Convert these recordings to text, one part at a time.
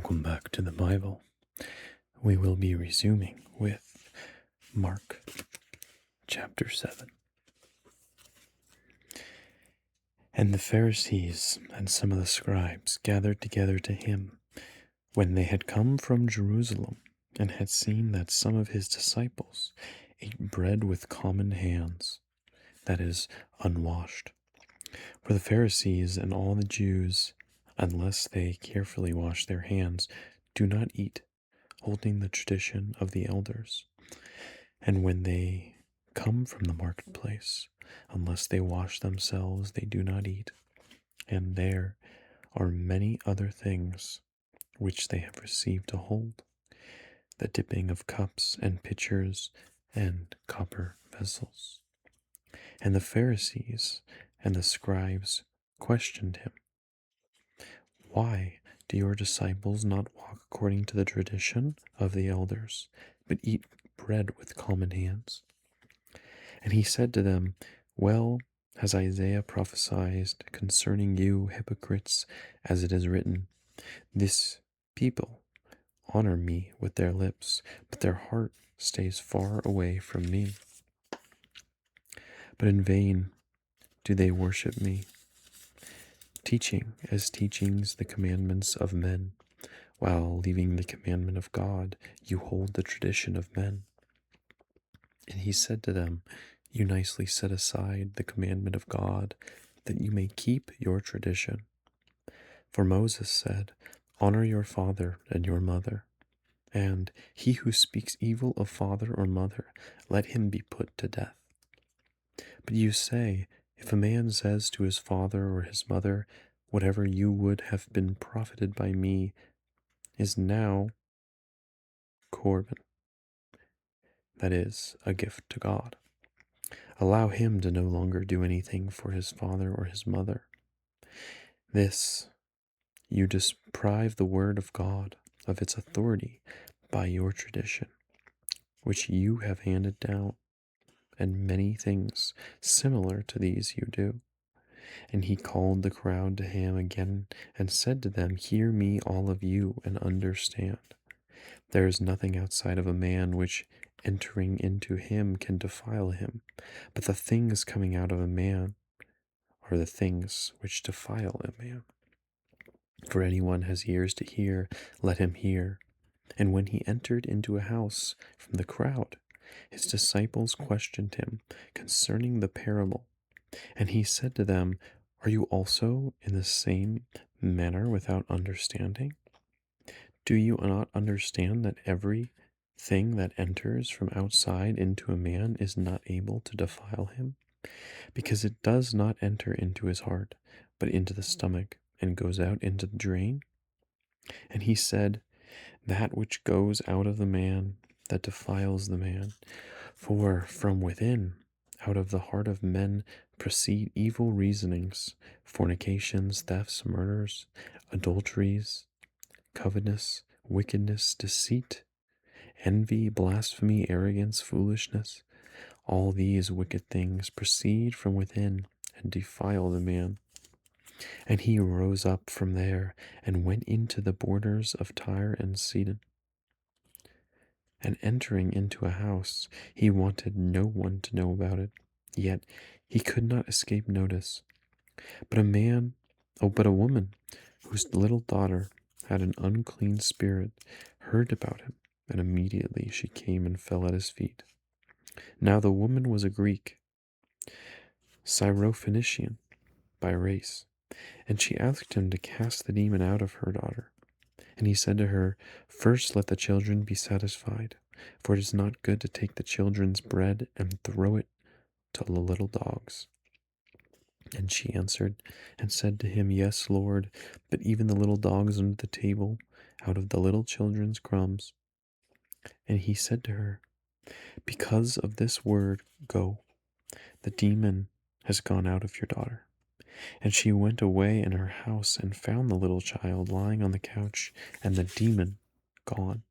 Welcome back to the Bible. We will be resuming with Mark chapter 7. And the Pharisees and some of the scribes gathered together to him when they had come from Jerusalem and had seen that some of his disciples ate bread with common hands, that is, unwashed. For the Pharisees and all the Jews, unless they carefully wash their hands, do not eat, holding the tradition of the elders. And when they come from the marketplace, unless they wash themselves, they do not eat. And there are many other things which they have received to hold, the dipping of cups and pitchers and copper vessels. And the Pharisees and the scribes questioned him, "Why do your disciples not walk according to the tradition of the elders, but eat bread with common hands?" And he said to them, "Well has Isaiah prophesied concerning you hypocrites, as it is written, This people honor me with their lips, but their heart stays far away from me. But in vain do they worship me, teaching as teachings the commandments of men, while leaving the commandment of God, you hold the tradition of men." And he said to them, "You nicely set aside the commandment of God, that you may keep your tradition. For Moses said, 'Honor your father and your mother,' and 'He who speaks evil of father or mother, let him be put to death.' But you say, if a man says to his father or his mother, 'Whatever you would have been profited by me is now Corban,' that is, a gift to God, allow him to no longer do anything for his father or his mother. This you deprive the word of God of its authority by your tradition, which you have handed down, and many things similar to these you do." And he called the crowd to him again and said to them, "Hear me, all of you, and understand. There is nothing outside of a man which entering into him can defile him, but the things coming out of a man are the things which defile a man. For anyone has ears to hear, let him hear." And when he entered into a house from the crowd, his disciples questioned him concerning the parable. And he said to them, "Are you also in the same manner without understanding? Do you not understand that every thing that enters from outside into a man is not able to defile him? Because it does not enter into his heart, but into the stomach, and goes out into the drain?" And he said, "That which goes out of the man, that defiles the man. For from within, out of the heart of men, proceed evil reasonings, fornications, thefts, murders, adulteries, covetousness, wickedness, deceit, envy, blasphemy, arrogance, foolishness. All these wicked things proceed from within and defile the man." And he rose up from there and went into the borders of Tyre and Sidon. And entering into a house, he wanted no one to know about it, yet he could not escape notice. But a woman, whose little daughter had an unclean spirit, heard about him, and immediately she came and fell at his feet. Now the woman was a Greek, Syrophoenician by race, and she asked him to cast the demon out of her daughter. And he said to her, "First let the children be satisfied, for it is not good to take the children's bread and throw it to the little dogs." And she answered and said to him, "Yes, Lord, but even the little dogs under the table, out of the little children's crumbs." And he said to her, "Because of this word, go, the demon has gone out of your daughter." And she went away in her house and found the little child lying on the couch, and the demon gone.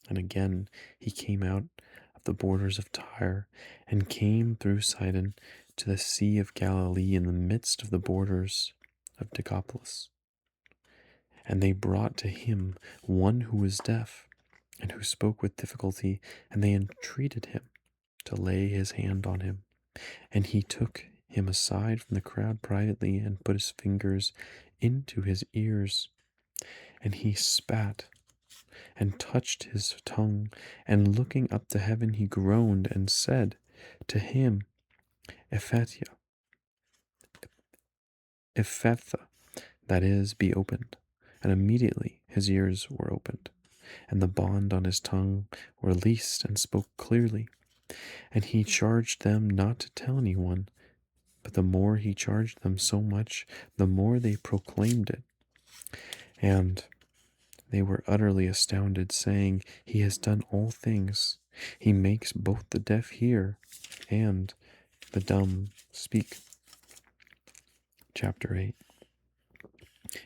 And again he came out of the borders of Tyre, and came through Sidon to the Sea of Galilee in the midst of the borders of Decapolis. And they brought to him one who was deaf and who spoke with difficulty, and they entreated him to lay his hand on him. And he took him aside from the crowd privately and put his fingers into his ears. And he spat and touched his tongue, and looking up to heaven, he groaned and said to him, Ephatha, Ephatha, that is, be opened. And immediately his ears were opened, and the bond on his tongue released, and spoke clearly. And he charged them not to tell anyone, but the more he charged them so much, the more they proclaimed it. And they were utterly astounded, saying, He has done all things. He makes both the deaf hear and the dumb speak. Chapter 8.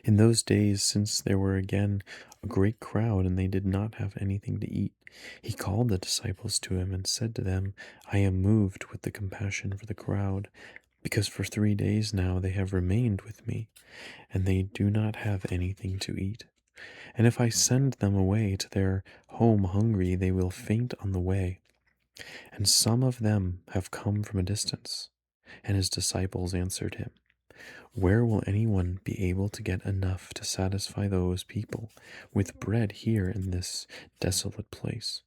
In those days, since there were again a great crowd, and they did not have anything to eat, he called the disciples to him and said to them, I am moved with the compassion for the crowd, because for 3 days now they have remained with me, and they do not have anything to eat. And if I send them away to their home hungry, they will faint on the way. And some of them have come from a distance. And his disciples answered him, Where will anyone be able to get enough to satisfy those people with bread here in this desolate place?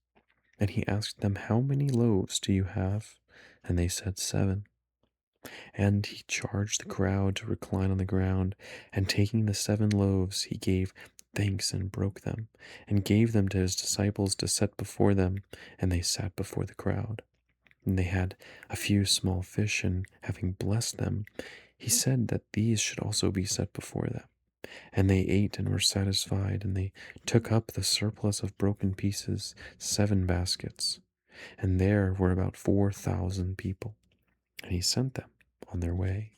And he asked them, How many loaves do you have? And they said, 7. And he charged the crowd to recline on the ground, and taking the 7 loaves, he gave thanks and broke them, and gave them to his disciples to set before them, and they sat before the crowd. And they had a few small fish, and having blessed them, he said that these should also be set before them. And they ate and were satisfied, and they took up the surplus of broken pieces, 7 baskets. And there were about 4,000 people. And he sent them on their way.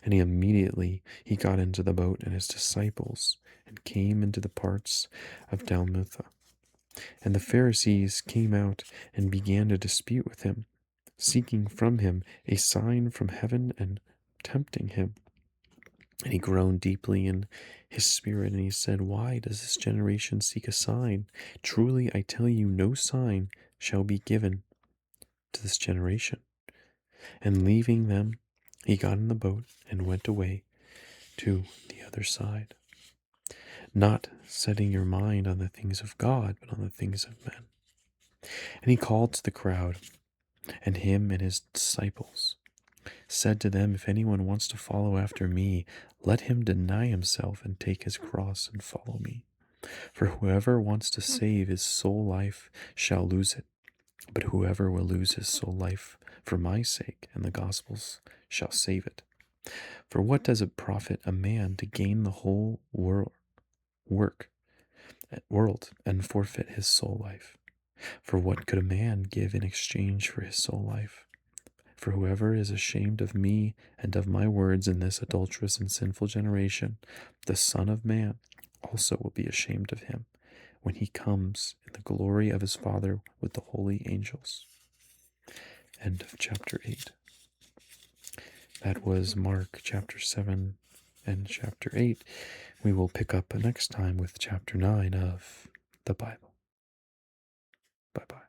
And he got into the boat and his disciples, and came into the parts of Dalmanutha. And the Pharisees came out and began to dispute with him, seeking from him a sign from heaven and tempting him. And he groaned deeply in his spirit, and he said, Why does this generation seek a sign? Truly I tell you, no sign shall be given to this generation. And leaving them, he got in the boat and went away to the other side, not setting your mind on the things of God, but on the things of men. And he called to the crowd, and him and his disciples, said to them, If anyone wants to follow after me, let him deny himself and take his cross and follow me. For whoever wants to save his soul life shall lose it, but whoever will lose his soul life for my sake and the gospel's shall save it. For what does it profit a man to gain the whole world and forfeit his soul life? For what could a man give in exchange for his soul life? For whoever is ashamed of me and of my words in this adulterous and sinful generation, the Son of Man also will be ashamed of him when he comes in the glory of his Father with the holy angels. End of chapter 8. That was Mark chapter 7 and chapter 8. We will pick up next time with chapter 9 of the Bible. Bye-bye.